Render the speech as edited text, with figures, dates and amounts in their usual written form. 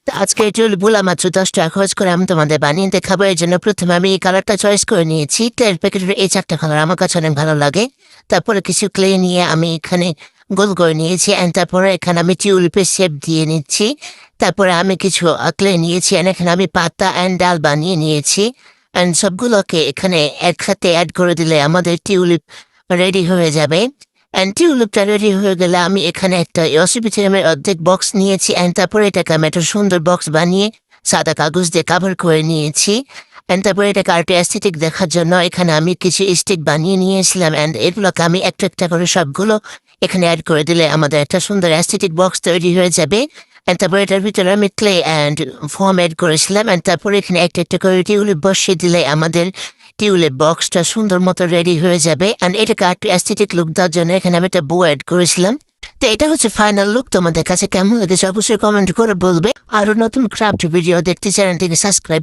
তো আজকে এই টিউলিপগুলো মাত্র 10 টাকা খরচ করে আমি তোমাদের বানিয়ে দেখাবো। এর জন্য প্রথমে আমি এই কালারটা চয়েস করে নিয়েছি। ক্লের প্যাকেটের এই 4টা কালার আমার কাছে অনেক ভালো লাগে। তারপরে কিছু ক্লে নিয়ে আমি এখানে গোল করে নিয়েছি অ্যান্ড তারপরে এখানে আমি টিউলিপের শেপ দিয়ে নিচ্ছি। তারপরে আমি কিছু ক্লে নিয়েছি অ্যান্ড এখানে আমি পাতা অ্যান্ড ডাল বানিয়ে নিয়েছি অ্যান্ড সবগুলোকে এখানে একসাথে অ্যাড করে দিলে আমাদের টিউলিপ রেডি হয়ে যাবে। অ্যান্ড টিউলিপটা রেডি হয়ে গেলে আমি এখানে একটা অসিপিথিয়ামের অর্ধেক বক্স নিয়েছি অ্যান্ড তারপরে এটাকে আমি একটা সুন্দর বক্স বানিয়ে সাদা কাগজ দিয়ে কাভার করে নিয়েছি। অ্যান্ড তারপরে এটাকে আরেকটু অ্যাস্থেটিক দেখার জন্য এখানে আমি কিছু স্টিক বানিয়ে নিয়েছিলাম অ্যান্ড এগুলোকে আমি একটা একটা করে সবগুলো এখানে অ্যাড করে দিলে আমাদের একটা সুন্দর অ্যাস্থেটিক বক্স তৈরি হয়ে যাবে। অ্যান্ড তারপরে এটার ভিতরে আমি ক্লে অ্যান্ড ফোম অ্যাড করেছিলাম অ্যান্ড তারপরে এখানে একটা একটা করে টিউলিপ বসিয়ে দিলে আমাদের টিউলিপ বক্সটা সুন্দর মতো রেডি হয়ে যাবে। অ্যান্ড এটাকে একটু অ্যাস্থেটিক লুক দেওয়ার জন্য এখানে আমি একটা বো অ্যাড করেছিলাম। তো এটা হচ্ছে ফাইনাল লুক। তোমাদের কাছে কেমন লেগেছে অবশ্যই কমেন্ট করে বলবে। আরো নতুন ক্রাফট ভিডিও দেখতে চ্যানেলটিকে সাবস্ক্রাইব